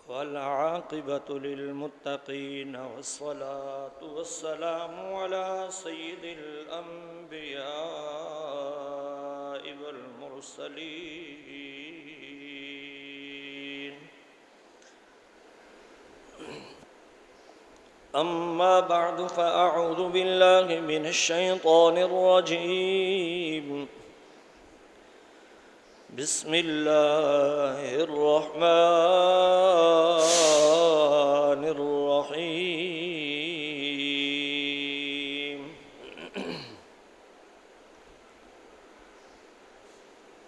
والعاقبة للمتقين والصلاة والسلام على سيد الأنبياء والمرسلين. أما بعد فأعوذ بالله من الشيطان الرجيم. بسم الله الرحمن الرحيم.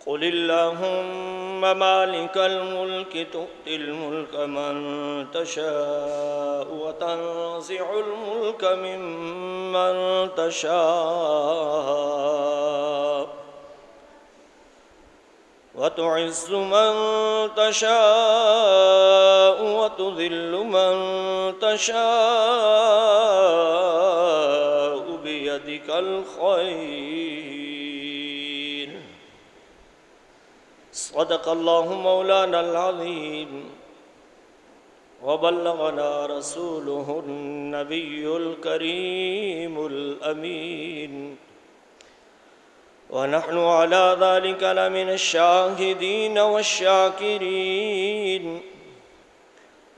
قل اللهم مالك الملك تؤتي الملك من تشاء وتنزع الملك ممن تشاء وتعز من تشاء وتذل من تشاء بيدك الخير. صدق الله مولانا العظيم وبلغنا رسوله النبي الكريم الأمين، ونحن على ذلك لمن الشاهدين والشاكرين،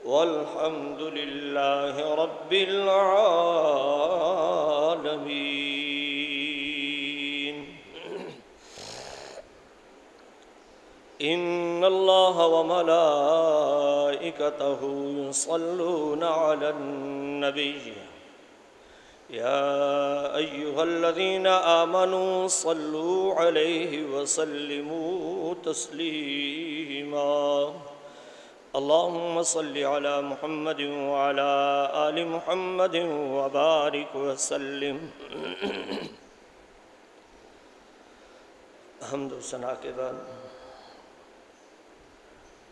والحمد لله رب العالمين. إن الله وملائكته يصلون على النبي يا أيها الذين آمنوا صلوا عليه وسلموا تسليما. اللهم صل على محمد وعلى آل محمد وبارك وسلم. حمد و ثنا کے بعد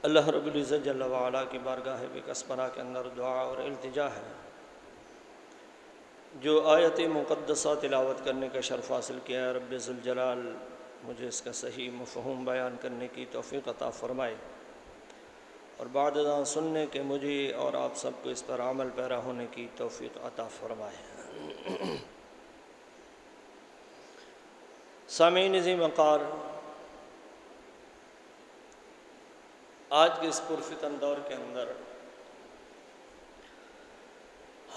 اللہ رب العزت جل وعلا کی بارگاہ بکسبرا کے اندر دعا اور التجا ہے. جو آیت مقدسہ تلاوت کرنے کا شرف حاصل کیا ہے، رب ذوالجلال مجھے اس کا صحیح مفہوم بیان کرنے کی توفیق عطا فرمائے، اور بعد ازاں سننے کے مجھے اور آپ سب کو اس پر عمل پیرا ہونے کی توفیق عطا فرمائے. سامعین عظیم وقار، آج کے اس پرفتن دور کے اندر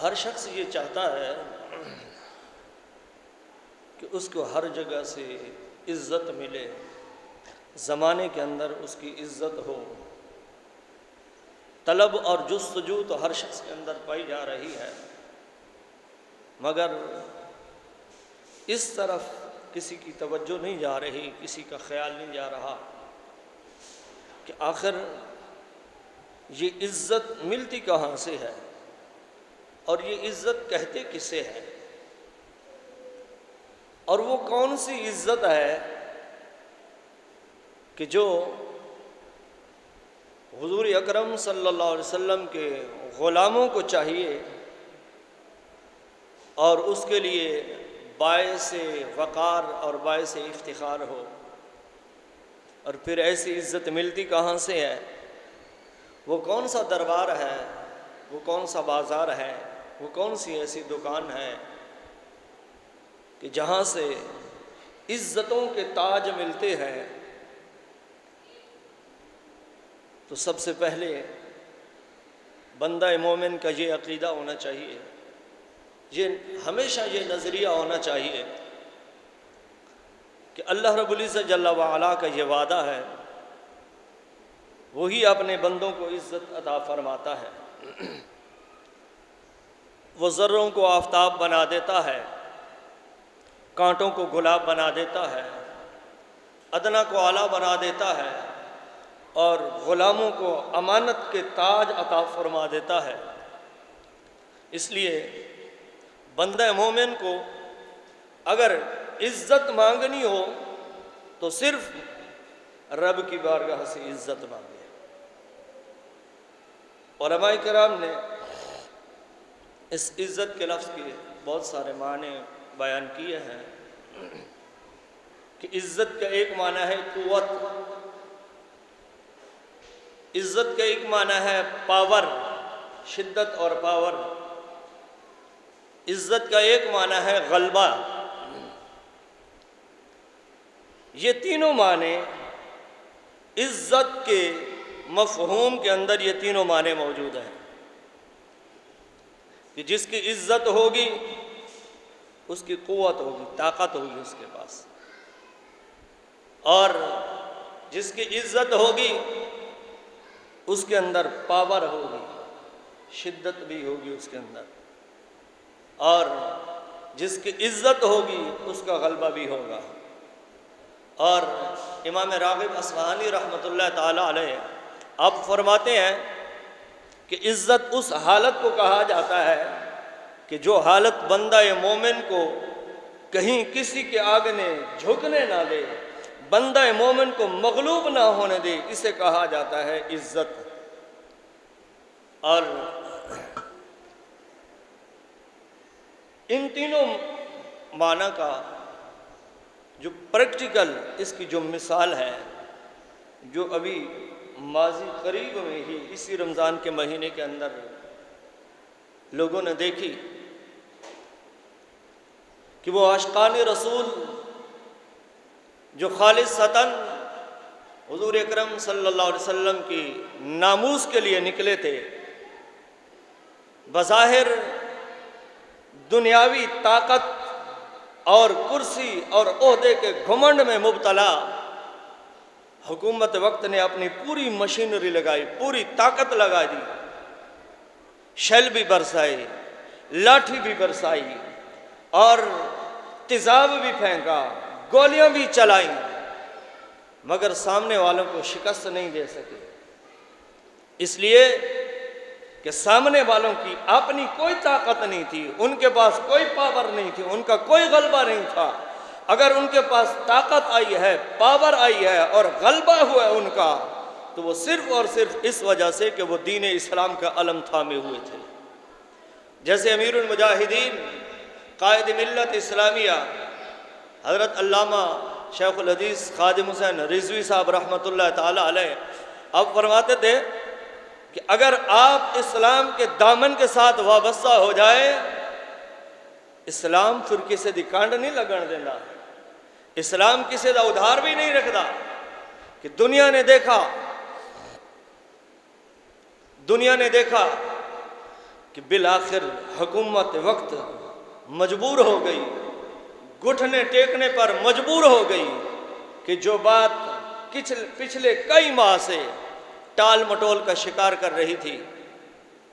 ہر شخص یہ چاہتا ہے کہ اس کو ہر جگہ سے عزت ملے، زمانے کے اندر اس کی عزت ہو. طلب اور جستجو تو ہر شخص کے اندر پائی جا رہی ہے، مگر اس طرف کسی کی توجہ نہیں جا رہی، کسی کا خیال نہیں جا رہا کہ آخر یہ عزت ملتی کہاں سے ہے اور یہ عزت کہتے کسے ہے، اور وہ کون سی عزت ہے کہ جو حضور اکرم صلی اللہ علیہ وسلم کے غلاموں کو چاہیے اور اس کے لیے باعث وقار اور باعث افتخار ہو. اور پھر ایسی عزت ملتی کہاں سے ہے؟ وہ کون سا دربار ہے، وہ کون سا بازار ہے، وہ کون سی ایسی دکان ہے کہ جہاں سے عزتوں کے تاج ملتے ہیں؟ تو سب سے پہلے بندہ مومن کا یہ عقیدہ ہونا چاہیے، یہ ہمیشہ یہ نظریہ ہونا چاہیے کہ اللہ رب العزت جل وعلا کا یہ وعدہ ہے، وہی اپنے بندوں کو عزت عطا فرماتا ہے. وہ ذروں کو آفتاب بنا دیتا ہے، کانٹوں کو گلاب بنا دیتا ہے، ادنا کو اعلیٰ بنا دیتا ہے، اور غلاموں کو امانت کے تاج عطا فرما دیتا ہے. اس لیے بندہ مومن کو اگر عزت مانگنی ہو تو صرف رب کی بارگاہ سے عزت مانگے. علماء کرام نے اس عزت کے لفظ کے بہت سارے معنی بیان کیے ہیں کہ عزت کا ایک معنی ہے قوت، عزت کا ایک معنی ہے پاور، شدت اور پاور، عزت کا ایک معنی ہے غلبہ۔ یہ تینوں معنی عزت کے مفہوم کے اندر، یہ تینوں معنی موجود ہیں کہ جس کی عزت ہوگی اس کی قوت ہوگی، طاقت ہوگی اس کے پاس، اور جس کی عزت ہوگی اس کے اندر پاور ہوگی، شدت بھی ہوگی اس کے اندر، اور جس کی عزت ہوگی اس کا غلبہ بھی ہوگا۔ اور امام راغب اصفہانی رحمۃ اللہ تعالی علیہ آپ فرماتے ہیں کہ عزت اس حالت کو کہا جاتا ہے کہ جو حالت بندہ مومن کو کہیں کسی کے آگے جھکنے نہ دے، بندہ مومن کو مغلوب نہ ہونے دے، اسے کہا جاتا ہے عزت۔ اور ان تینوں معنی کا جو پریکٹیکل اس کی جو مثال ہے، جو ابھی ماضی قریب میں ہی اسی رمضان کے مہینے کے اندر لوگوں نے دیکھی کہ وہ عاشقان رسول جو خالصتاً حضور اکرم صلی اللہ علیہ وسلم کی ناموس کے لیے نکلے تھے، بظاہر دنیاوی طاقت اور کرسی اور عہدے کے گھمنڈ میں مبتلا، حکومت وقت نے اپنی پوری مشینری لگائی، پوری طاقت لگا دی، شیل بھی برسائی، لاٹھی بھی برسائی، اور تیزاب بھی پھینکا، گولیاں بھی چلائیں، مگر سامنے والوں کو شکست نہیں دے سکے، اس لیے کہ سامنے والوں کی اپنی کوئی طاقت نہیں تھی، ان کے پاس کوئی پاور نہیں تھی، ان کا کوئی غلبہ نہیں تھا۔ اگر ان کے پاس طاقت آئی ہے، پاور آئی ہے اور غلبہ ہوا ہے ان کا، تو وہ صرف اور صرف اس وجہ سے کہ وہ دین اسلام کا علم تھامے ہوئے تھے۔ جیسے امیر المجاہدین قائد ملت اسلامیہ حضرت علامہ شیخ الحدیث خادم حسین رضوی صاحب رحمۃ اللہ تعالی علیہ آپ فرماتے تھے کہ اگر آپ اسلام کے دامن کے ساتھ وابستہ ہو جائے، اسلام پھر کسی دی کانڈ نہیں لگن دینا، اسلام کسی دا ادھار بھی نہیں رکھتا۔ کہ دنیا نے دیکھا کہ بالآخر حکومت وقت مجبور ہو گئی، گھٹنے ٹیکنے پر مجبور ہو گئی کہ جو بات پچھلے کئی ماہ سے ٹال مٹول کا شکار کر رہی تھی،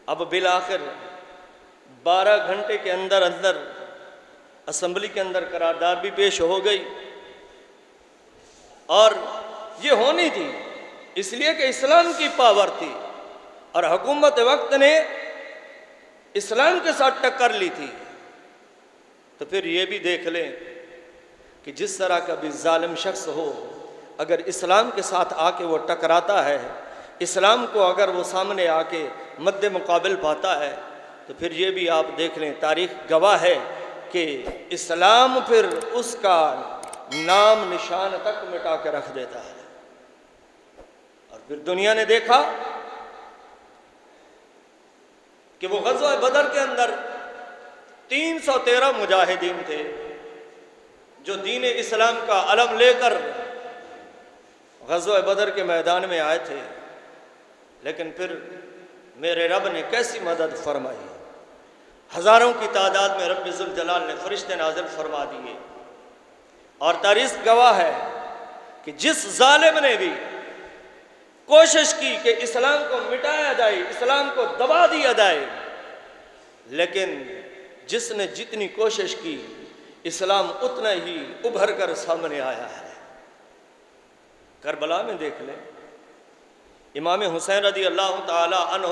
اب بالآخر 12 گھنٹے کے اندر اسمبلی کے اندر قرارداد بھی پیش ہو گئی، اور یہ ہونی تھی اس لیے کہ اسلام کی پاور تھی، اور حکومت وقت نے اسلام کے ساتھ ٹکر لی تھی۔ تو پھر یہ بھی دیکھ لیں کہ جس طرح کا بھی ظالم شخص ہو، اگر اسلام کے ساتھ آ کے وہ ٹکراتا ہے، اسلام کو اگر وہ سامنے آ کے مد مقابل پاتا ہے، تو پھر یہ بھی آپ دیکھ لیں، تاریخ گواہ ہے کہ اسلام پھر اس کا نام نشان تک مٹا کے رکھ دیتا ہے۔ اور پھر دنیا نے دیکھا کہ وہ غزوہ بدر کے اندر 313 مجاہدین تھے جو دین اسلام کا علم لے کر غزوہ بدر کے میدان میں آئے تھے، لیکن پھر میرے رب نے کیسی مدد فرمائی، ہزاروں کی تعداد میں رب ذوالجلال نے فرشتے نازل فرما دیے، اور تاریخ گواہ ہے کہ جس ظالم نے بھی کوشش کی کہ اسلام کو مٹایا جائے، اسلام کو دبا دیا جائے، لیکن جس نے جتنی کوشش کی، اسلام اتنا ہی ابھر کر سامنے آیا ہے۔ کربلا میں دیکھ لیں، امام حسین رضی اللہ تعالی عنہ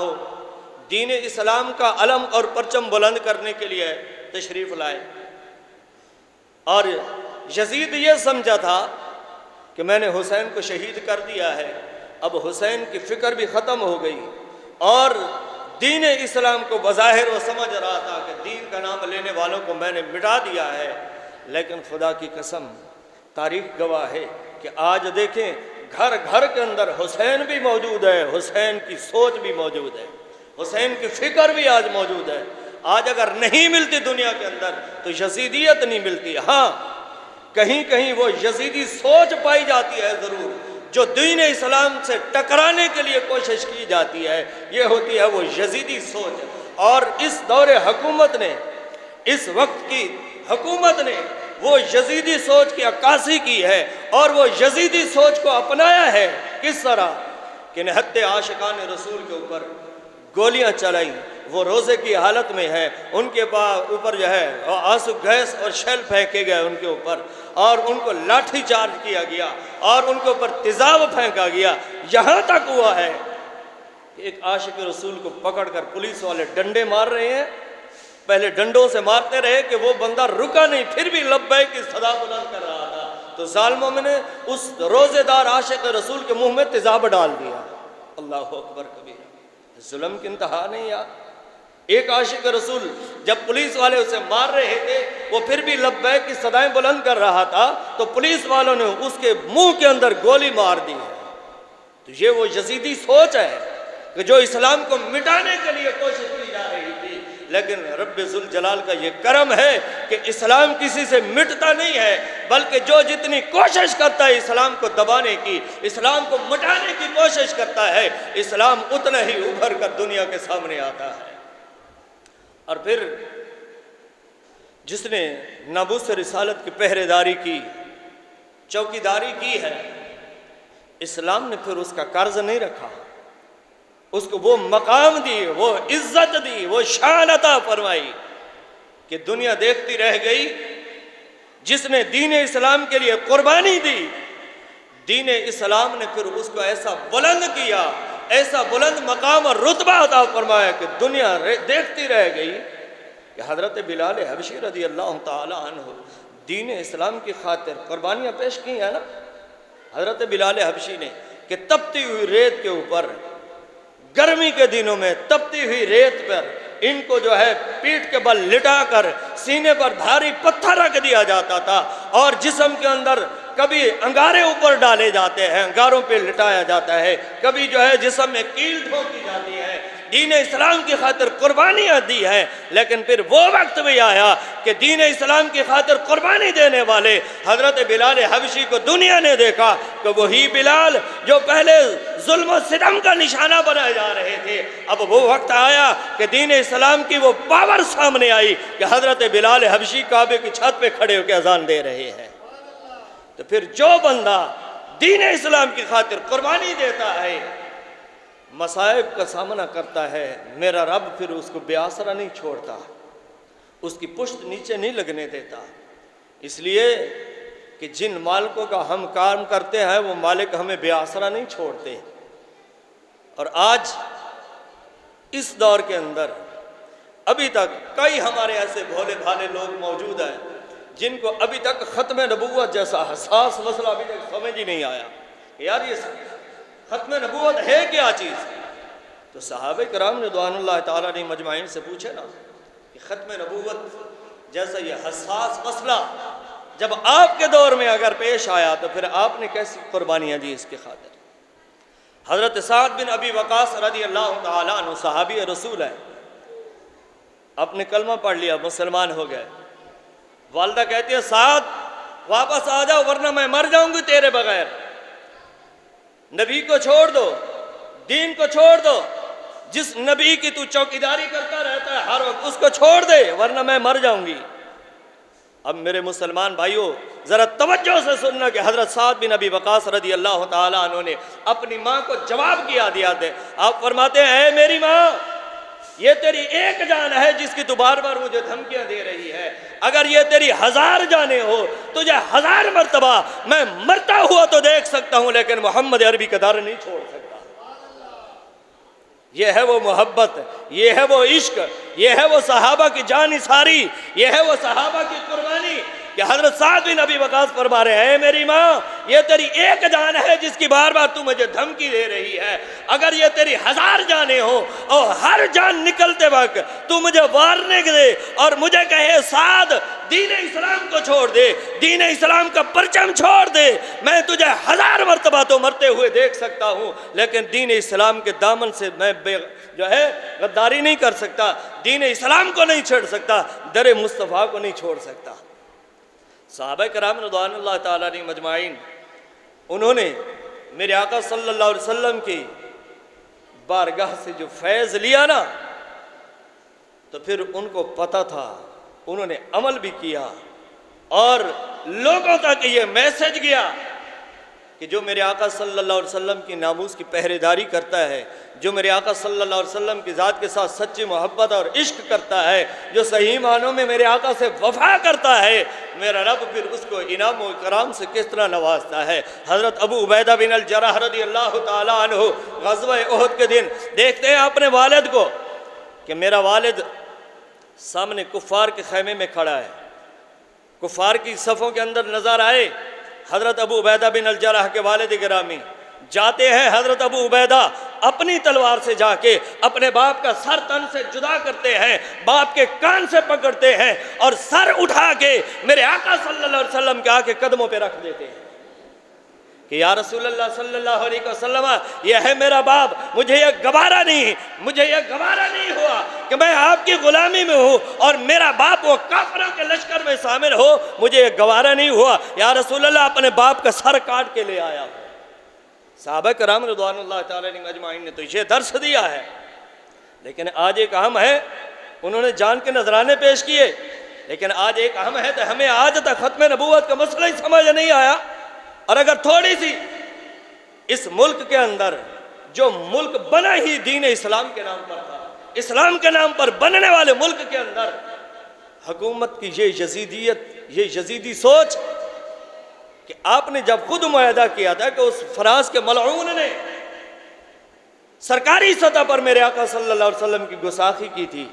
دین اسلام کا علم اور پرچم بلند کرنے کے لیے تشریف لائے، اور یزید یہ سمجھا تھا کہ میں نے حسین کو شہید کر دیا ہے، اب حسین کی فکر بھی ختم ہو گئی، اور دین اسلام کو بظاہر وہ سمجھ رہا تھا کہ دین کا نام لینے والوں کو میں نے مٹا دیا ہے، لیکن خدا کی قسم تاریخ گواہ ہے کہ آج دیکھیں گھر گھر کے اندر حسین بھی موجود ہے، حسین کی سوچ بھی موجود ہے، حسین کی فکر بھی آج موجود ہے۔ آج اگر نہیں ملتی دنیا کے اندر تو یزیدیت نہیں ملتی، ہاں کہیں کہیں وہ یزیدی سوچ پائی جاتی ہے ضرور، جو دین اسلام سے ٹکرانے کے لیے کوشش کی جاتی ہے، یہ ہوتی ہے وہ یزیدی سوچ۔ اور اس دور حکومت نے، اس وقت کی حکومت نے وہ یزیدی سوچ کی عکاسی کی ہے، اور وہ یزیدی سوچ کو اپنایا ہے۔ کس طرح کہ نہت عاشقان رسول کے اوپر گولیاں چلائیں، وہ روزے کی حالت میں ہے، ان کے اوپر جو ہے آنسو گیس اور شیل پھینکے گئے ان کے اوپر، اور ان کو لاٹھی چارج کیا گیا، اور ان کے اوپر تیزاب پھینکا گیا۔ یہاں تک ہوا ہے کہ ایک عاشق رسول کو پکڑ کر پولیس والے ڈنڈے مار رہے ہیں، پہلے ڈنڈوں سے مارتے رہے کہ وہ بندہ رکا نہیں، پھر بھی لبیک کی صدا بلند کر رہا تھا، تو ظالموں میں نے اس روزے دار عاشق رسول کے منہ میں تیزاب ڈال دیا۔ اللہ اکبر کبیرہ، ظلم کی انتہا نہیں یار۔ ایک عاشق رسول جب پولیس والے اسے مار رہے تھے، وہ پھر بھی لبیک کی صدائیں بلند کر رہا تھا، تو پولیس والوں نے اس کے منہ کے اندر گولی مار دی ہے۔ تو یہ وہ یزیدی سوچ ہے کہ جو اسلام کو مٹانے کے لیے کوشش کی جا رہی تھی، لیکن رب ذوالجلال کا یہ کرم ہے کہ اسلام کسی سے مٹتا نہیں ہے، بلکہ جو جتنی کوشش کرتا ہے اسلام کو دبانے کی، اسلام کو مٹانے کی کوشش کرتا ہے، اسلام اتنا ہی ابھر کر دنیا کے سامنے آتا ہے۔ اور پھر جس نے ناموس رسالت کی پہرے داری کی، چوکیداری کی ہے، اسلام نے پھر اس کا قرض نہیں رکھا، اس کو وہ مقام دی، وہ عزت دی، وہ شان عطا فرمائی کہ دنیا دیکھتی رہ گئی۔ جس نے دین اسلام کے لیے قربانی دی، دین اسلام نے پھر اس کو ایسا بلند کیا، ایسا بلند مقام اور رتبہ عطا فرمایا کہ دنیا دیکھتی رہ گئی کہ حضرت بلال حبشی رضی اللہ تعالی عنہ دین اسلام کی خاطر قربانیاں پیش کی ہیں نا۔ حضرت بلال حبشی نے کہ تپتی ہوئی ریت کے اوپر، گرمی کے دنوں میں تپتی ہوئی ریت پر ان کو جو ہے پیٹھ کے بل لٹا کر سینے پر بھاری پتھر رکھ دیا جاتا تھا، اور جسم کے اندر کبھی انگارے اوپر ڈالے جاتے ہیں، انگاروں پہ لٹایا جاتا ہے، کبھی جو ہے جسم میں کیل ٹھوکی جاتی ہے، دین اسلام کی خاطر قربانیاں دی ہیں۔ لیکن پھر وہ وقت بھی آیا کہ دین اسلام کی خاطر قربانی دینے والے حضرت بلال حبشی کو دنیا نے دیکھا کہ وہی بلال جو پہلے ظلم و ستم کا نشانہ بنائے جا رہے تھے، اب وہ وقت آیا کہ دین اسلام کی وہ پاور سامنے آئی کہ حضرت بلال حبشی کعبے کی چھت پہ کھڑے ہو کے اذان دے رہے ہیں۔ تو پھر جو بندہ دین اسلام کی خاطر قربانی دیتا ہے، مصائب کا سامنا کرتا ہے، میرا رب پھر اس کو بے آسرا نہیں چھوڑتا، اس کی پشت نیچے نہیں لگنے دیتا۔ اس لیے کہ جن مالکوں کا ہم کام کرتے ہیں وہ مالک ہمیں بے آسرا نہیں چھوڑتے۔ اور آج اس دور کے اندر ابھی تک کئی ہمارے ایسے بھولے بھالے لوگ موجود ہیں جن کو ابھی تک ختم نبوت جیسا حساس مسئلہ ابھی تک سمجھ ہی نہیں آیا کہ یار یہ ختم نبوت ہے کیا چیز۔ تو صحابہ کرام رضوان اللہ تعالیٰ نے مجمعین سے پوچھے نا کہ ختم نبوت جیسا یہ حساس مسئلہ جب آپ کے دور میں اگر پیش آیا تو پھر آپ نے کیسی قربانیاں دی اس کی خاطر۔ حضرت سعد بن ابی وقاص رضی اللہ تعالیٰ عنہ صحابی رسول ہے، آپ نے کلمہ پڑھ لیا، مسلمان ہو گئے۔ والدہ کہتی ہے سعد واپس آ جاؤ ورنہ میں مر جاؤں گی تیرے بغیر، نبی کو چھوڑ دو، دین کو چھوڑ دو، جس نبی کی تو چوکیداری کرتا رہتا ہے ہر وقت اس کو چھوڑ دے ورنہ میں مر جاؤں گی۔ اب میرے مسلمان بھائیوں ذرا توجہ سے سننا کہ حضرت سعد بن ابی وقاص رضی اللہ تعالیٰ عنہ نے اپنی ماں کو جواب کیا دیا تھے۔ آپ فرماتے ہیں اے میری ماں، یہ تیری ایک جان ہے جس کی تو بار بار مجھے دھمکیاں دے رہی ہے، اگر یہ تیری 1000 جانیں ہو تجھے 1000 مرتبہ میں مرتا ہوا تو دیکھ سکتا ہوں، لیکن محمد عربی کا در نہیں چھوڑ سکتا۔ یہ ہے وہ محبت، یہ ہے وہ عشق، یہ ہے وہ صحابہ کی جان نثاری، یہ ہے وہ صحابہ کی قربانی کہ حضرت سعد بن ابی وقاص فرما رہے ہیں اے میری ماں، یہ تیری ایک جان ہے جس کی بار بار تو مجھے دھمکی دے رہی ہے، اگر یہ تیری 1000 جانیں ہوں اور ہر جان نکلتے وقت تو مجھے وارننگ دے اور مجھے کہے سعد دین اسلام کو چھوڑ دے، دین اسلام کا پرچم چھوڑ دے، میں تجھے 1000 مرتبہ تو مرتے ہوئے دیکھ سکتا ہوں، لیکن دین اسلام کے دامن سے میں غداری نہیں کر سکتا، دین اسلام کو نہیں چھوڑ سکتا، در مصطفیٰ کو نہیں چھوڑ سکتا۔ صحابہ کرام رضوان اللہ تعالیٰ علیہم مجمعین، انہوں نے میرے آقا صلی اللہ علیہ وسلم کی بارگاہ سے جو فیض لیا نا، تو پھر ان کو پتہ تھا، انہوں نے عمل بھی کیا، اور لوگوں تک یہ میسج گیا کہ جو میرے آقا صلی اللہ علیہ وسلم کی ناموس کی پہرے داری کرتا ہے، جو میرے آقا صلی اللہ علیہ وسلم کی ذات کے ساتھ سچی محبت اور عشق کرتا ہے، جو صحیح معنوں میں میرے آقا سے وفا کرتا ہے، میرا رب پھر اس کو انعام و اکرام سے کس طرح نوازتا ہے۔ حضرت ابو عبیدہ بن الجراح رضی اللہ تعالیٰ عنہ غزوہ احد کے دن دیکھتے ہیں اپنے والد کو کہ میرا والد سامنے کفار کے خیمے میں کھڑا ہے، کفار کی صفوں کے اندر نظر آئے۔ حضرت ابو عبیدہ بن الجراح کے والد گرامی جاتے ہیں، حضرت ابو عبیدہ اپنی تلوار سے جا کے اپنے باپ کا سر تن سے جدا کرتے ہیں، باپ کے کان سے پکڑتے ہیں اور سر اٹھا کے میرے آقا صلی اللہ علیہ وسلم کے آقے قدموں پہ رکھ دیتے ہیں کہ یا رسول اللہ صلی اللہ علیہ وسلم، یہ ہے میرا باپ، مجھے یہ گوارا نہیں ہوا کہ میں آپ کی غلامی میں ہوں اور میرا باپ وہ کافروں کے لشکر میں شامل ہو، مجھے یہ گوارا نہیں ہوا، یا رسول اللہ اپنے باپ کا سر کاٹ کے لے آیا۔ صحابہ کرام رضوان اللہ تعالیٰ علیہم اجمعین نے تو یہ درس دیا ہے، لیکن آج ایک اہم ہے، انہوں نے جان کے نذرانے پیش کیے، لیکن آج ایک اہم ہے تو ہمیں آج تک ختم نبوت کا مسئلہ ہی سمجھ نہیں آیا۔ اور اگر تھوڑی سی اس ملک کے اندر، جو ملک بنا ہی دین اسلام کے نام پر تھا، اسلام کے نام پر بننے والے ملک کے اندر حکومت کی یہ یزیدی سوچ کہ آپ نے جب خود معاہدہ کیا تھا کہ اس فرانس کے ملعون نے سرکاری سطح پر میرے آقا صلی اللہ علیہ وسلم کی گستاخی کی تھی،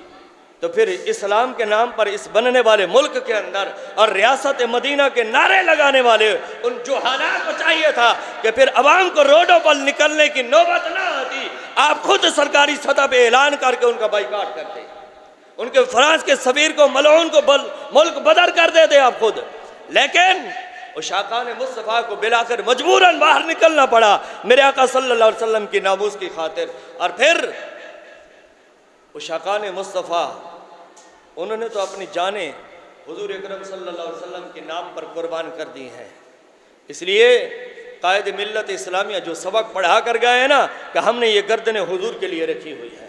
تو پھر اسلام کے نام پر اس بننے والے ملک کے اندر اور ریاست مدینہ کے نعرے لگانے والے ان جوہانات کو چاہیے تھا کہ پھر عوام کو روڈوں پر نکلنے کی نوبت نہ آتی، آپ خود سرکاری سطح پہ اعلان کر کے ان کا بائیکاٹ کرتے، ان کے فرانس کے سفیر کو ملعون کو ملک بدر کر دیتے آپ خود، لیکن عشاقان مصطفیٰ کو بلاخر مجبوراً باہر نکلنا پڑا میرے آقا صلی اللہ علیہ وسلم کی ناموس کی خاطر۔ اور پھر عشاقان مصطفیٰ انہوں نے تو اپنی جانیں حضور اکرم صلی اللہ علیہ وسلم کے نام پر قربان کر دی ہیں۔ اس لیے قائد ملت اسلامیہ جو سبق پڑھا کر گئے ہیں نا کہ ہم نے یہ گردن حضور کے لیے رکھی ہوئی ہے،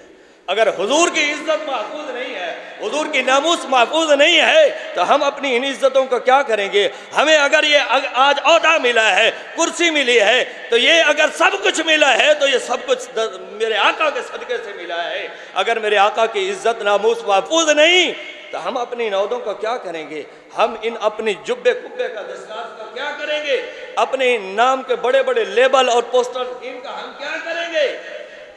اگر حضور کی عزت محفوظ نہیں ہے، حضور کی ناموس محفوظ نہیں ہے، تو ہم اپنی ان عزتوں کا کیا کریں گے؟ ہمیں اگر یہ آج عہدہ ملا ہے، کرسی ملی ہے، تو یہ اگر سب کچھ ملا ہے تو یہ سب کچھ میرے آقا کے صدقے سے ملا ہے۔ اگر میرے آقا کی عزت ناموس محفوظ نہیں تو ہم اپنی عہدوں کا کیا کریں گے؟ ہم ان اپنی جبے کبے کا دستار کا کیا کریں گے؟ اپنے نام کے بڑے بڑے لیبل اور پوسٹر ان کا ہم کیا کریں گے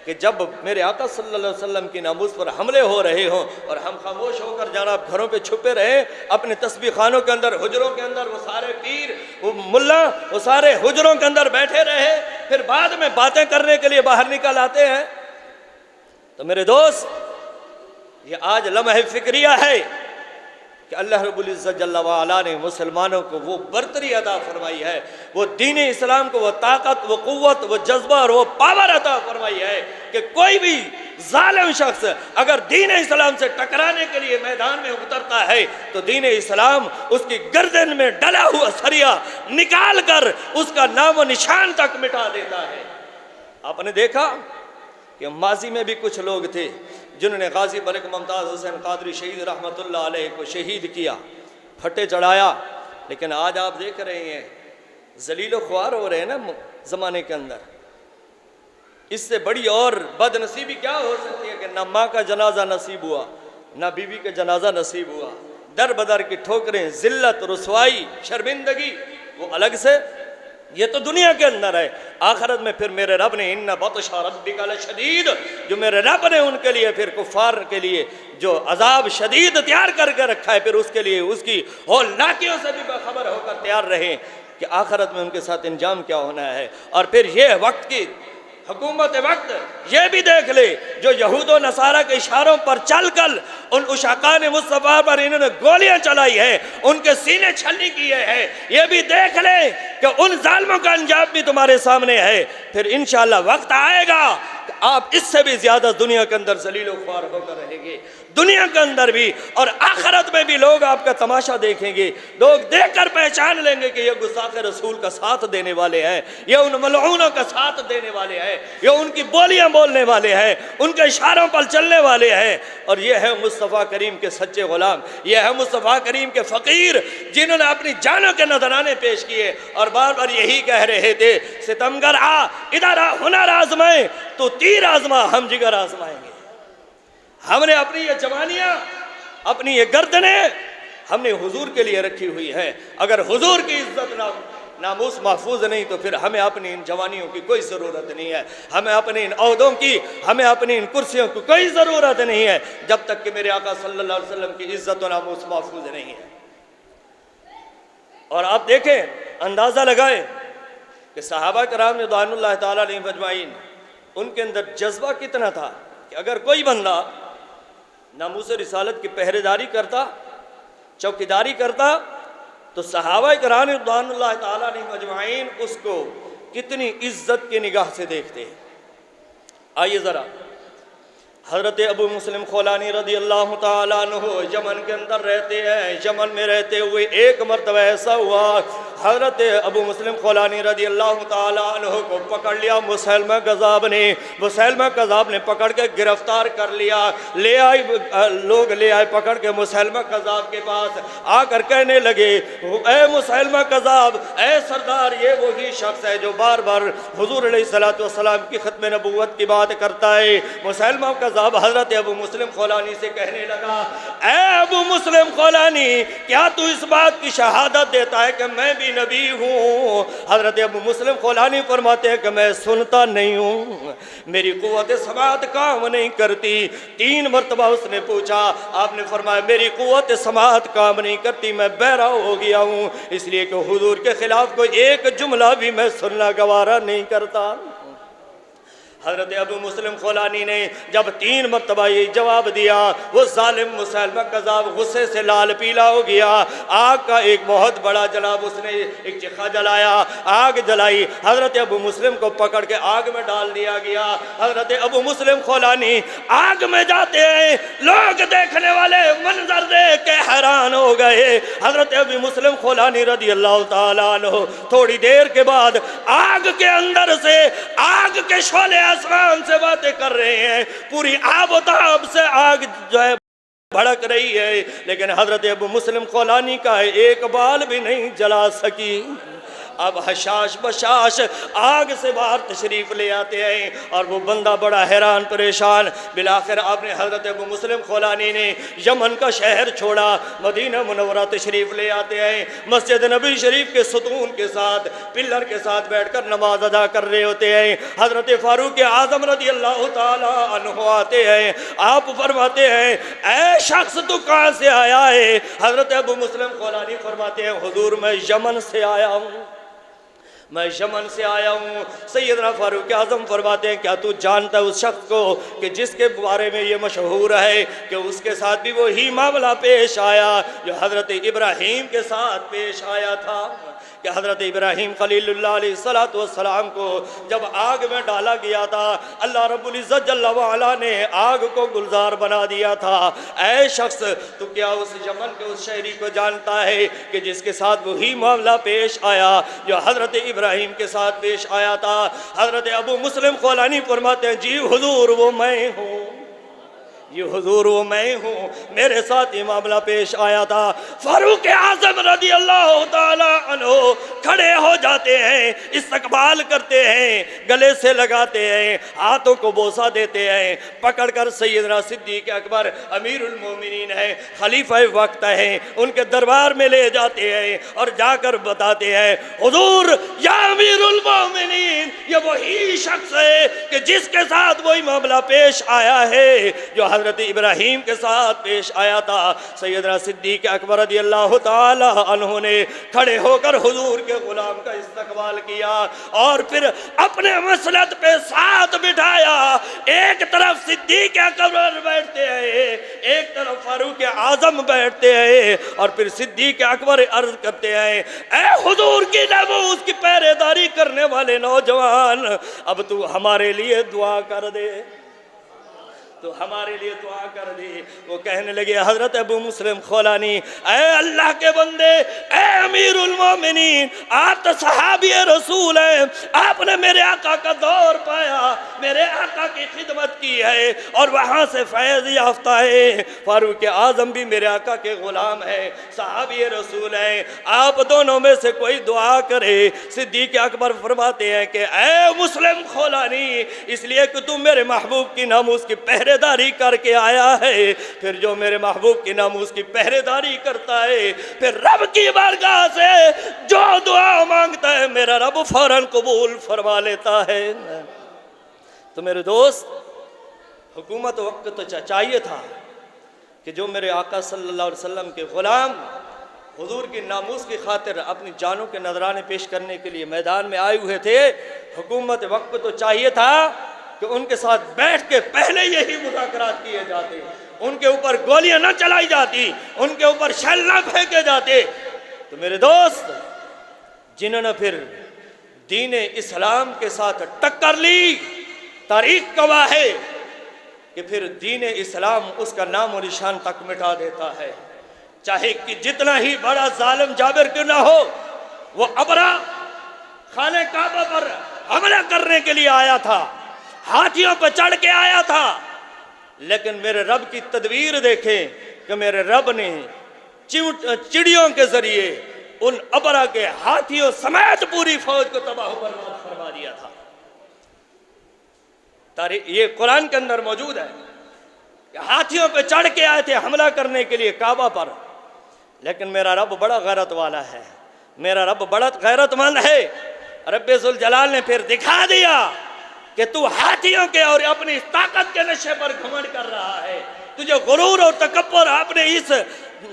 کہ جب میرے آقا صلی اللہ علیہ وسلم کی ناموس پر حملے ہو رہے ہوں اور ہم خاموش ہو کر جناب گھروں پہ چھپے رہیں، اپنے تسبیح خانوں کے اندر، حجروں کے اندر، وہ سارے پیر، وہ ملا، وہ سارے حجروں کے اندر بیٹھے رہے، پھر بعد میں باتیں کرنے کے لیے باہر نکل آتے ہیں؟ تو میرے دوست، یہ آج لمحہ فکریہ ہے کہ اللہ رب العزت جل وعلا نے مسلمانوں کو وہ برتری عطا فرمائی ہے، وہ دین اسلام کو وہ طاقت، وہ قوت، وہ جذبہ اور وہ پاور عطا فرمائی ہے کہ کوئی بھی ظالم شخص اگر دین اسلام سے ٹکرانے کے لیے میدان میں اترتا ہے تو دین اسلام اس کی گردن میں ڈلا ہوا سریا نکال کر اس کا نام و نشان تک مٹا دیتا ہے۔ آپ نے دیکھا کہ ماضی میں بھی کچھ لوگ تھے جنہوں نے غازی ملک ممتاز حسین قادری شہید رحمت اللہ علیہ کو شہید کیا، پھٹے چڑھایا، لیکن آج آپ دیکھ رہے ہیں ذلیل و خوار ہو رہے ہیں نا زمانے کے اندر۔ اس سے بڑی اور بد نصیبی کیا ہو سکتی ہے کہ نہ ماں کا جنازہ نصیب ہوا، نہ بیوی کا جنازہ نصیب ہوا، در بدر کی ٹھوکریں، ذلت، رسوائی، شرمندگی، وہ الگ سے، یہ تو دنیا کے اندر ہے۔ آخرت میں پھر میرے رب نے ان بطش ربک لشدید، جو میرے رب نے ان کے لیے پھر کفار کے لیے جو عذاب شدید تیار کر کے رکھا ہے، پھر اس کے لیے اس کی ہولناکیوں سے بھی باخبر ہو کر تیار رہیں کہ آخرت میں ان کے ساتھ انجام کیا ہونا ہے۔ اور پھر یہ وقت کی حکومت وقت یہ بھی دیکھ لے جو یہود و نصارہ کے اشاروں پر چل کر ان عشاقان مصطفیٰ پر انہوں نے گولیاں چلائی ہے، ان کے سینے چھلنی کیے ہیں، یہ بھی دیکھ لے کہ ان ظالموں کا انجام بھی تمہارے سامنے ہے۔ پھر انشاءاللہ وقت آئے گا کہ آپ اس سے بھی زیادہ دنیا کے اندر ذلیل و خوار ہو کر رہیں گے، دنیا کے اندر بھی اور آخرت میں بھی لوگ آپ کا تماشا دیکھیں گے، لوگ دیکھ کر پہچان لیں گے کہ یہ گستاخ رسول کا ساتھ دینے والے ہیں، یہ ان ملعونوں کا ساتھ دینے والے ہیں، یہ ان کی بولیاں بولنے والے ہیں، ان کے اشاروں پر چلنے والے ہیں، اور یہ ہے مصطفیٰ کریم کے سچے غلام، یہ ہے مصطفیٰ کریم کے فقیر جنہوں نے اپنی جانوں کے نذرانے پیش کیے اور بار بار یہی کہہ رہے تھے، ستمگر آ ادھر آ، ہنر آزمائیں تو تیر آزما، ہم جگر آزمائیں گے۔ ہم نے اپنی یہ جوانیاں، اپنی یہ گردنیں ہم نے حضور کے لیے رکھی ہوئی ہے، اگر حضور کی عزت ناموس محفوظ نہیں تو پھر ہمیں اپنی ان جوانیوں کی کوئی ضرورت نہیں ہے، ہمیں اپنی ان عہدوں کی، ہمیں اپنی ان کرسیوں کی کوئی ضرورت نہیں ہے جب تک کہ میرے آقا صلی اللہ علیہ وسلم کی عزت و ناموس محفوظ نہیں ہے۔ اور آپ دیکھیں، اندازہ لگائیں کہ صحابہ کرام رضوان اللہ تعالیٰ علیہم اجمعین، ان کے اندر جذبہ کتنا تھا کہ اگر کوئی بندہ ناموس رسالت کی پہرے داری کرتا، چوکیداری کرتا، تو صحابہ کرام رضوان اللہ تعالیٰ علیہم اجمعین اس کو کتنی عزت کی نگاہ سے دیکھتے ہیں۔ آئیے ذرا حضرت ابو مسلم خولانی رضی اللہ تعالیٰ عنہ یمن کے اندر رہتے ہیں، یمن میں رہتے ہوئے ایک مرتبہ ایسا ہوا حضرت ابو مسلم خولانی رضی اللہ تعالیٰ عنہ کو پکڑ لیا مسیلمہ کذاب نے، مسیلمہ کذاب نے پکڑ کے گرفتار کر لیا، لوگ لے آئے پکڑ کے مسیلمہ کذاب کے پاس، آ کر کہنے لگے اے مسیلمہ کذاب، اے سردار، یہ وہی شخص ہے جو بار بار حضور علیہ السلام کی ختم نبوت کی بات کرتا ہے۔ مسیلمہ کذاب حضرت ابو مسلم خولانی سے کہنے لگا اے ابو مسلم خولانی، کیا تو اس بات کی شہادت دیتا ہے کہ میں بھی نبی ہوں؟ حضرت ابو مسلم خولانی فرماتے ہیں کہ میں سنتا نہیں ہوں، میری قوت سماعت کام نہیں کرتی۔ 3 مرتبہ اس نے پوچھا، آپ نے فرمایا میری قوت سماعت کام نہیں کرتی، میں بہرا ہو گیا ہوں، اس لیے کہ حضور کے خلاف کوئی ایک جملہ بھی میں سننا گوارا نہیں کرتا۔ حضرت ابو مسلم خولانی نے جب 3 مرتبہ یہ جواب دیا، وہ ظالم مسیلمہ کذاب غصے سے لال پیلا ہو گیا، آگ کا ایک بہت بڑا جناب اس نے ایک چکھا جلایا، آگ جلائی، حضرت ابو مسلم کو پکڑ کے آگ میں ڈال دیا گیا۔ حضرت ابو مسلم خولانی آگ میں جاتے ہیں، لوگ دیکھنے والے منظر دیکھ کے حیران ہو گئے۔ حضرت ابو مسلم خولانی رضی اللہ تعالیٰ عنہ تھوڑی دیر کے بعد آگ کے اندر سے، آگ کے شعلے آسمان سے باتیں کر رہے ہیں، پوری آب و تاب سے آگ جو ہے بھڑک رہی ہے، لیکن حضرت ابو مسلم خولانی کا ایک بال بھی نہیں جلا سکی۔ اب حشاش بشاش آگ سے باہر تشریف لے آتے ہیں اور وہ بندہ بڑا حیران پریشان۔ بالآخر آپ نے حضرت ابو مسلم خولانی نے یمن کا شہر چھوڑا، مدینہ منورہ تشریف لے آتے ہیں، مسجد نبی شریف کے ستون کے ساتھ، پلر کے ساتھ بیٹھ کر نماز ادا کر رہے ہوتے ہیں۔ حضرت فاروق اعظم رضی اللہ تعالیٰ عنہ آتے ہیں، آپ فرماتے ہیں اے شخص تو کہاں سے آیا ہے؟ حضرت ابو مسلم خولانی فرماتے ہیں حضور میں یمن سے آیا ہوں، میں یمن سے آیا ہوں۔ سیدنا فاروق اعظم فرماتے ہیں کیا تو جانتا ہے اس شخص کو کہ جس کے بارے میں یہ مشہور ہے کہ اس کے ساتھ بھی وہی معاملہ پیش آیا جو حضرت ابراہیم کے ساتھ پیش آیا تھا، کہ حضرت ابراہیم خلیل اللہ علیہ السلام کو جب آگ میں ڈالا گیا تھا، اللہ رب العزت جل وعلا نے آگ کو گلزار بنا دیا تھا۔ اے شخص تو کیا اس یمن کے اس شہری کو جانتا ہے کہ جس کے ساتھ وہی معاملہ پیش آیا جو حضرت ابراہیم کے ساتھ پیش آیا تھا؟ حضرت ابو مسلم خولانی فرماتے ہیں جی حضور وہ میں ہوں، یہ حضور وہ میں ہوں، میرے ساتھ یہ معاملہ پیش آیا تھا۔ فاروق اعظم رضی اللہ تعالیٰ عنہ کھڑے ہو جاتے ہیں، استقبال کرتے ہیں، گلے سے لگاتے ہیں، ہاتھوں کو بوسہ دیتے ہیں، پکڑ کر سیدنا صدیق اکبر امیر المومنین ہیں، خلیفہ وقت ہیں، ان کے دربار میں لے جاتے ہیں اور جا کر بتاتے ہیں حضور یا امیر المومنین، یہ وہی شخص ہے کہ جس کے ساتھ وہی معاملہ پیش آیا ہے جو حضرت ابراہیم کے ساتھ پیش آیا تھا۔ سیدنا صدیق اکبر رضی اللہ تعالی عنہ نے کھڑے ہو کر حضور کے غلام کا استقبال کیا اور پھر اپنے مسند پہ ساتھ بٹھایا۔ ایک طرف صدیق اکبر بیٹھتے ہیں، ایک طرف فاروق اعظم بیٹھتے ہیں، اور پھر صدیق اکبر عرض کرتے ہیں اے حضور کی ناموس کی پہرے داری کرنے والے نوجوان، اب تو ہمارے لیے دعا کر دے، تو ہمارے لیے دعا کر دی۔ وہ کہنے لگے حضرت ابو مسلم خولانی، اے اللہ کے بندے، اے امیر المومنین، آپ تو صحابی رسول ہیں، آپ نے میرے آقا کا دور پایا، میرے آقا کی خدمت کی ہے اور وہاں سے فیض یافتہ ہے۔ فاروق اعظم بھی میرے آقا کے غلام ہیں، صحابی رسول ہیں، آپ دونوں میں سے کوئی دعا کرے۔ صدیق اکبر فرماتے ہیں کہ اے مسلم خولانی، اس لیے کہ تم میرے محبوب کی ناموس کی پہرے داری کر کے آیا ہے، پھر جو میرے محبوب کی ناموس کی پہرے داری کرتا ہے پھر رب کی بارگاہ سے جو دعا مانگتا ہے میرا رب فوراً قبول فرما لیتا ہے۔ تو میرے دوست، حکومت وقت تو چاہیے تھا کہ جو میرے آقا صلی اللہ علیہ وسلم کے غلام حضور کی ناموس کی خاطر اپنی جانوں کے نذرانے پیش کرنے کے لیے میدان میں آئے ہوئے تھے، حکومت وقت تو چاہیے تھا کہ ان کے ساتھ بیٹھ کے پہلے یہی مذاکرات کیے جاتے، ان کے اوپر گولیاں نہ چلائی جاتی، ان کے اوپر شیل نہ پھینکے جاتے۔ تو میرے دوست، جنہوں نے پھر دین اسلام کے ساتھ ٹکر لی، تاریخ گواہ ہے کہ پھر دین اسلام اس کا نام و نشان تک مٹا دیتا ہے۔ چاہے کہ جتنا ہی بڑا ظالم جابر کیوں نہ ہو، وہ ابرا خانہ کعبہ پر حملہ کرنے کے لیے آیا تھا، ہاتھیوں پہ چڑھ کے آیا تھا، لیکن میرے رب کی تدبیر دیکھیں کہ میرے رب نے چڑیوں کے ذریعے ان ابرا کے ہاتھیوں سمیت پوری فوج کو تباہ و برباد فرما دیا تھا۔ یہ قرآن کے اندر موجود ہے کہ ہاتھیوں پہ چڑھ کے آئے تھے حملہ کرنے کے لیے کعبہ پر، لیکن میرا رب بڑا غیرت والا ہے، میرا رب بڑا غیرت مند ہے۔ رب ذوالجلال نے پھر دکھا دیا کہ تو ہاتھیوں کے اور اپنی طاقت کے نشے پر گھمنڈ کر رہا ہے، تجھے غرور اور تکبر اپنے اس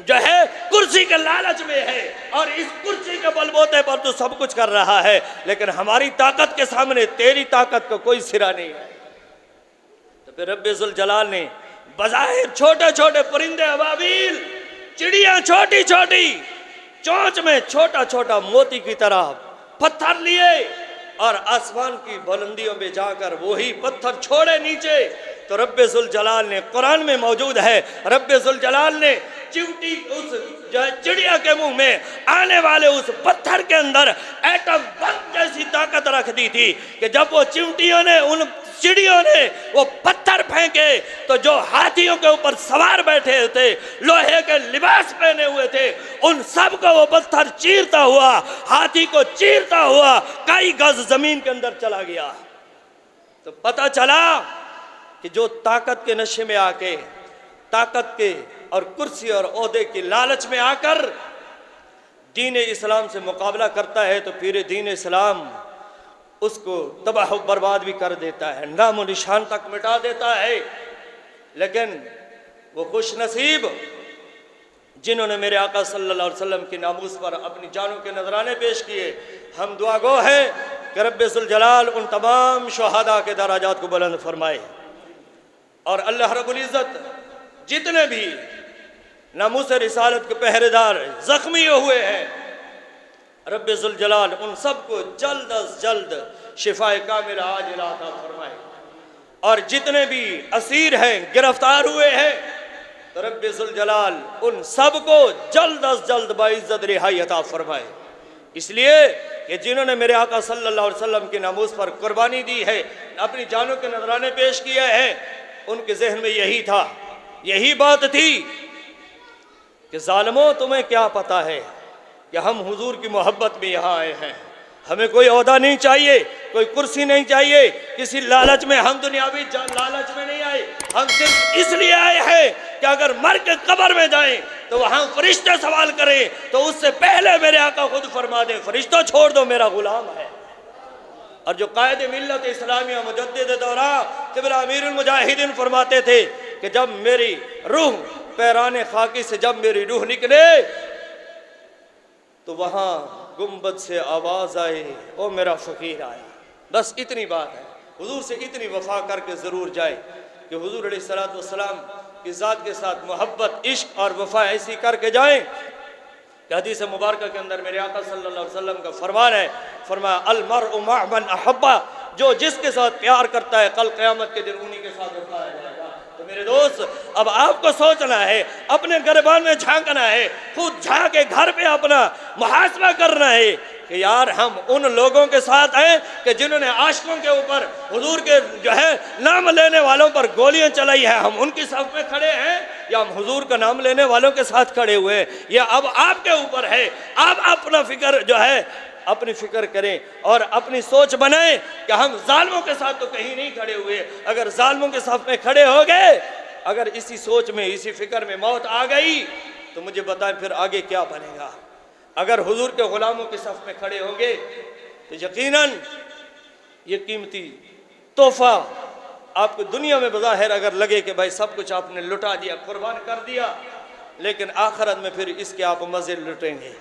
جو ہے کرسی کے لالچ میں ہے، اور اس کرسی کے بل بوتے پر تو سب کچھ کر رہا ہے، لیکن ہماری طاقت کے سامنے تیری طاقت کا کوئی سرا نہیں ہے۔ تو پھر رب ذوالجلال نے بظاہر چھوٹے چھوٹے پرندے ابابیل، چڑیاں چھوٹی چھوٹی، چونچ میں چھوٹا چھوٹا موتی کی طرح پتھر لیے اور آسمان کی بلندیوں میں جا کر وہی پتھر چھوڑے نیچے۔ تو رب ذوالجلال نے، قرآن میں موجود ہے، رب ذوالجلال نے چیوٹی اس چڑیا کے منہ میں آنے والے اس پتھر کے اندر ایٹم بم جیسی طاقت رکھ دی تھی کہ جب وہ چیوٹیوں نے، ان چڑیوں نے وہ پتھر پھینکے تو جو ہاتھیوں کے اوپر سوار بیٹھے تھے، لوہے کے لباس پہنے ہوئے تھے، ان سب کو وہ پتھر چیرتا ہوا، ہاتھی کو چیرتا ہوا کئی گز زمین کے اندر چلا گیا۔ تو پتہ چلا کہ جو طاقت کے نشے میں آ کے، طاقت کے اور کرسی اور عہدے کی لالچ میں آ کر دین اسلام سے مقابلہ کرتا ہے، تو پھر دین اسلام اس کو تباہ و برباد بھی کر دیتا ہے، نام و نشان تک مٹا دیتا ہے۔ لیکن وہ خوش نصیب جنہوں نے میرے آقا صلی اللہ علیہ وسلم کی ناموس پر اپنی جانوں کے نذرانے پیش کیے، ہم دعا گو ہیں کہ رب ذوالجلال ان تمام شہداء کے درجات کو بلند فرمائے، اور اللہ رب العزت جتنے بھی ناموس رسالت کے پہرے دار زخمی ہوئے ہیں، رب ذوالجلال ان سب کو جلد از جلد شفاء کاملہ عاجلہ عطا فرمائے، اور جتنے بھی اسیر ہیں، گرفتار ہوئے ہیں، تو رب ذوالجلال ان سب کو جلد از جلد باعزت رہائی عطا فرمائے۔ اس لیے کہ جنہوں نے میرے آقا صلی اللہ علیہ وسلم کی ناموس پر قربانی دی ہے، اپنی جانوں کے نذرانے پیش کیے ہیں، ان کے ذہن میں یہی تھا، یہی بات تھی کہ ظالموں تمہیں کیا پتا ہے کہ ہم حضور کی محبت میں یہاں آئے ہیں، ہمیں کوئی عہدہ نہیں چاہیے، کوئی کرسی نہیں چاہیے، کسی لالچ میں ہم دنیاوی لالچ میں نہیں آئے، ہم صرف اس لیے آئے ہیں کہ اگر مر کے قبر میں جائیں تو وہاں فرشتے سوال کریں تو اس سے پہلے میرے آقا خود فرما دیں فرشتوں چھوڑ دو، میرا غلام ہے، اور جو قائد ملت اسلامیہ مجدد دورہ قبلہ امیر المجاہدین فرماتے تھے کہ جب میری روح پیران خاکی سے جب میری روح نکلے تو وہاں گنبد سے آواز آئی، او میرا فقیر آیا۔ بس اتنی بات ہے، حضور سے اتنی وفا کر کے ضرور جائے کہ حضور علیہ السلام کی ذات کے ساتھ محبت، عشق اور وفا ایسی کر کے جائیں کہ حدیث مبارکہ کے اندر میرے آقا صلی اللہ علیہ وسلم کا فرمان ہے، فرمایا المرء مع من احبہ، جو جس کے ساتھ پیار کرتا ہے کل قیامت کے دن انہی کے ساتھ اٹھایا جائے گا۔ تو میرے دوست اب آپ کو سوچنا ہے، اپنے گریبان میں جھانکنا ہے، خود جھانک کے گھر پہ اپنا محاسبہ کرنا ہے کہ یار ہم ان لوگوں کے ساتھ ہیں کہ جنہوں نے عاشقوں کے اوپر حضور کے جو ہے نام لینے والوں پر گولیاں چلائی ہیں، ہم ان کی صف میں کھڑے ہیں یا ہم حضور کا نام لینے والوں کے ساتھ کھڑے ہوئے ہیں؟ یہ اب آپ کے اوپر ہے۔ آپ اپنا فکر جو ہے اپنی فکر کریں اور اپنی سوچ بنائیں کہ ہم ظالموں کے ساتھ تو کہیں نہیں کھڑے ہوئے، اگر ظالموں کے صف میں کھڑے ہو گئے، اگر اسی سوچ میں اسی فکر میں موت آ گئی تو مجھے بتائیں پھر آگے کیا بنے گا؟ اگر حضور کے غلاموں کے صف میں کھڑے ہوں گے تو یقیناً یہ قیمتی تحفہ آپ کو دنیا میں بظاہر اگر لگے کہ بھائی سب کچھ آپ نے لٹا دیا، قربان کر دیا، لیکن آخرت میں پھر اس کے آپ مزے لٹیں گے۔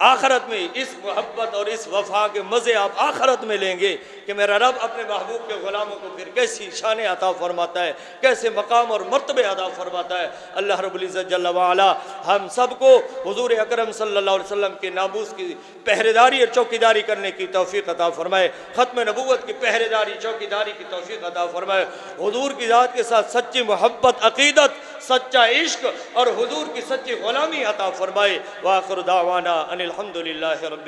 آخرت میں اس محبت اور اس وفا کے مزے آپ آخرت میں لیں گے کہ میرا رب اپنے محبوب کے غلاموں کو پھر کیسی شان عطا فرماتا ہے، کیسے مقام اور مرتبے عطا فرماتا ہے۔ اللہ رب العزت جل وعلا ہم سب کو حضور اکرم صلی اللہ علیہ وسلم کے ناموس کی پہرےداری اور چوکیداری کرنے کی توفیق عطا فرمائے، ختم نبوت کی پہرےداری چوکیداری کی توفیق عطا فرمائے، حضور کی ذات کے ساتھ سچی محبت، عقیدت، سچا عشق اور حضور کی سچی غلامی عطا فرمائے۔ وآخر دعوانا ان الحمدللہ رب